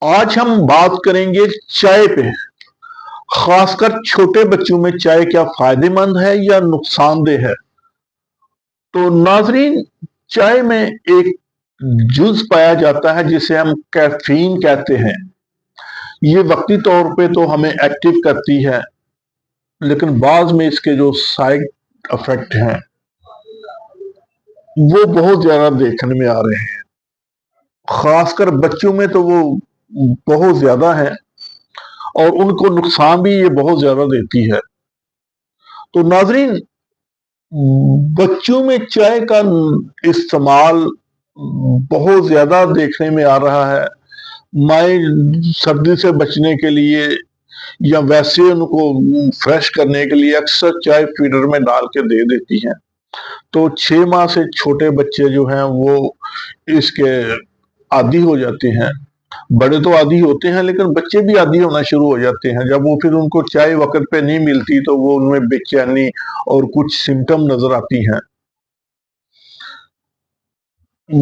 आज हम बात करेंगे चाय पे। खासकर छोटे बच्चों में चाय क्या फायदेमंद है या नुकसानदेह है। तो नाजरीन, चाय में एक जुज पाया जाता है जिसे हम कैफीन कहते हैं। ये वक्ती तौर पे तो हमें एक्टिव करती है, लेकिन बाद में इसके जो साइड इफेक्ट हैं वो बहुत ज्यादा देखने में आ रहे हैं। खासकर बच्चों में तो वो बहुत ज्यादा है और उनको नुकसान भी ये बहुत ज्यादा देती है। तो नाजरीन, बच्चों में चाय का इस्तेमाल बहुत ज्यादा देखने में आ रहा है। माए सर्दी से बचने के लिए या वैसे उनको फ्रेश करने के लिए अक्सर चाय फीडर में डाल के दे देती हैं। तो 6 माह से छोटे बच्चे जो हैं वो इसके आदी हो जाते हैं। बड़े तो आदी होते हैं, लेकिन बच्चे भी आदी होना शुरू हो जाते हैं। जब वो फिर उनको चाय वक्त पे नहीं मिलती तो वो उनमें बेचैनी और कुछ सिम्टम नजर आती हैं।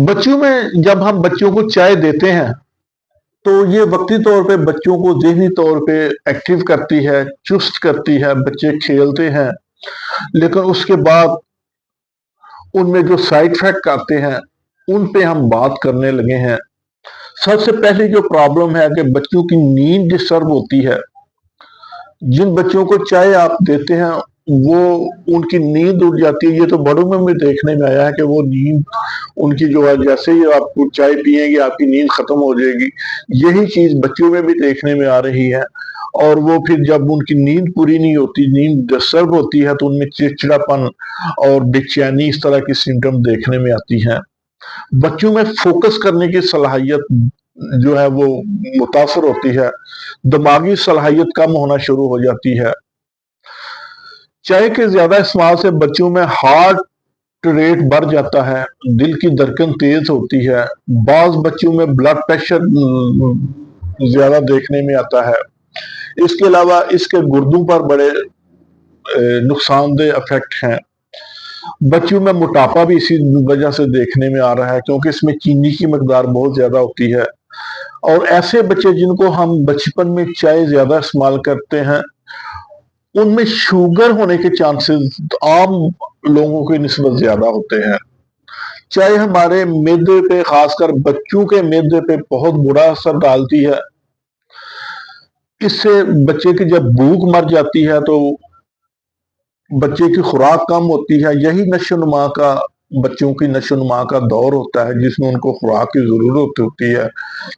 बच्चों में जब हम बच्चों को चाय देते हैं तो ये वक्ती तौर पे बच्चों को ज़हनी तौर पे एक्टिव करती है, चुस्त करती है, बच्चे खेलते हैं। लेकिन उसके बाद उनमें जो साइड इफेक्ट आते हैं उन पे हम बात करने लगे हैं। सबसे पहली जो प्रॉब्लम है कि बच्चों की नींद डिस्टर्ब होती है। जिन बच्चों को चाय आप देते हैं वो उनकी नींद उड़ जाती है। ये तो बड़ों में भी देखने में आया है कि वो नींद उनकी जो है, जैसे ही आप चाय पिएंगे आपकी नींद खत्म हो जाएगी। यही चीज बच्चों में भी देखने में आ रही है। और वो फिर जब उनकी नींद पूरी नहीं होती, नींद डिस्टर्ब होती है, तो उनमें चिड़चिड़ापन और बेचैनी इस तरह की सिम्टम देखने में आती हैं। बच्चों में फोकस करने की सलाहियत जो है वो मुतासर होती है। दिमागी सलाहियत कम होना शुरू हो जाती है। चाय के ज्यादा इस्तेमाल से बच्चों में हार्ट रेट बढ़ जाता है, दिल की धड़कन तेज होती है। बाज बच्चों में ब्लड प्रेशर ज्यादा देखने में आता है। इसके अलावा इसके गुर्दों पर बड़े नुकसानदेह इफेक्ट हैं। बच्चों में मोटापा भी इसी वजह से देखने में आ रहा है, क्योंकि इसमें चीनी की मकदार बहुत ज्यादा होती है। और ऐसे बच्चे जिनको हम बचपन में चाय ज्यादा इस्तेमाल करते हैं उनमें शुगर होने के चांसेस आम लोगों के निस्बत ज्यादा होते हैं। चाय हमारे मैदे पे, खासकर बच्चों के मैदे पे बहुत बुरा असर डालती है। इससे बच्चे की जब भूख मर जाती है तो बच्चे की खुराक कम होती है। यही नशोनुमा का, बच्चों की नशोनुमा का दौर होता है जिसमें उनको खुराक की जरूरत होती है।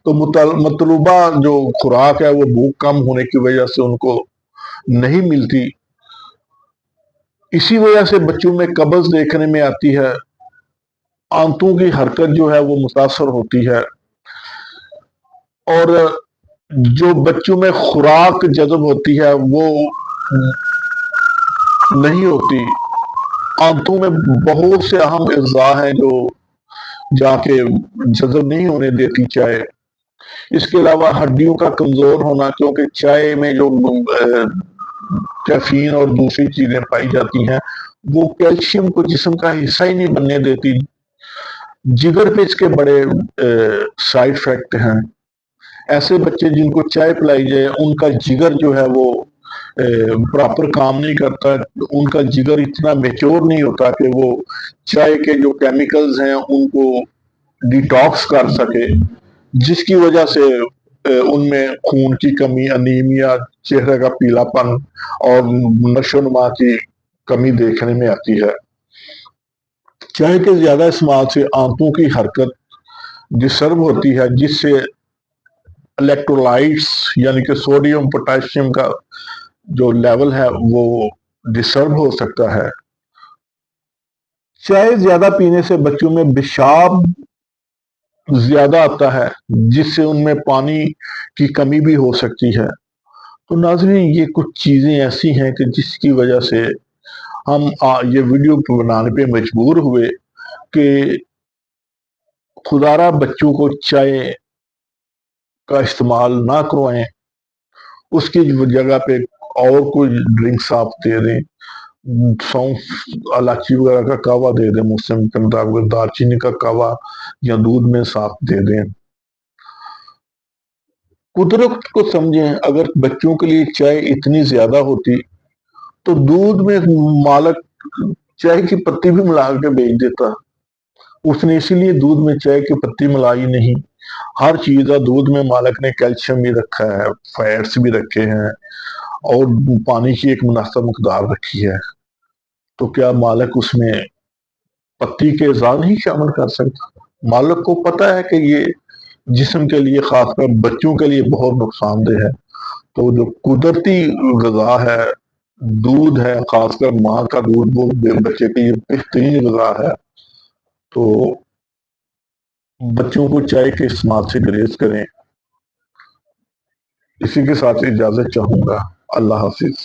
तो मतलूबा जो खुराक है वो भूख कम होने की वजह से उनको नहीं मिलती। इसी वजह से बच्चों में कब्ज देखने में आती है। आंतों की हरकत जो है वो मुतासर होती है। और जो बच्चों में खुराक जज़ब होती है वो नहीं होती। आंतों में बहुत से अहम अज़ा हैं जो जाके जज़ब नहीं होने देती चाय। इसके अलावा हड्डियों का कमजोर होना, क्योंकि चाय में जो कैफीन और दूसरी चीजें पाई जाती हैं वो कैल्शियम को जिस्म का हिस्सा ही नहीं बनने देती। जिगर पे इसके बड़े साइड इफेक्ट हैं। ऐसे बच्चे जिनको चाय पिलाई जाए उनका जिगर जो है वो प्रॉपर काम नहीं करता। उनका जिगर इतना मेच्योर नहीं होता कि वो चाय के जो केमिकल्स हैं उनको डिटॉक्स कर सके, जिसकी वजह से उनमें खून की कमी, अनीमिया, चेहरे का पीलापन और नशोनुमा की कमी देखने में आती है। चाय के ज्यादा इस्तेमाल से आंतों की हरकत डिस्टर्ब होती है, जिससे इलेक्ट्रोलाइट्स यानी कि सोडियम पोटेशियम का जो लेवल है वो डिस्टर्ब हो सकता है। चाय ज्यादा पीने से बच्चों में पेशाब ज्यादा आता है, जिससे उनमें पानी की कमी भी हो सकती है। तो नाज़रीन, ये कुछ चीजें ऐसी हैं कि जिसकी वजह से हम ये वीडियो बनाने पे मजबूर हुए कि खुदारा बच्चों को चाय का इस्तेमाल ना करवाएं, उसकी जगह पे और कोई ड्रिंक्स आप दे दें। सौंफ, इलायची वगैरह का कहवा दे दें, मौसम के मुताबिक दालचीनी का कहवा या दूध में साथ दे दें। कुदरत को समझें, अगर बच्चों के लिए चाय इतनी ज्यादा होती तो दूध में मालिक चाय की पत्ती भी मिला के बेच देता। उसने इसीलिए दूध में चाय की पत्ती मिलाई नहीं। हर चीज का दूध में मालिक ने कैल्शियम भी रखा है, फैट्स भी रखे हैं और पानी की एक मुनासिब मकदार रखी है। तो क्या मालिक उसमें पत्ती के अज़ा नहीं शामिल कर सकता? मालिक को पता है कि ये जिस्म के लिए, खासकर बच्चों के लिए बहुत नुकसानदेह है। तो जो कुदरती गज़ा है, दूध है, खासकर माँ का दूध, वो बच्चे के लिए बेहतरीन गज़ा है। तो बच्चों को चाय के इस्तेमाल से गुरेज करें। इसी के साथ इजाज़त चाहूँगा। अल्लाह हाफ़िज़।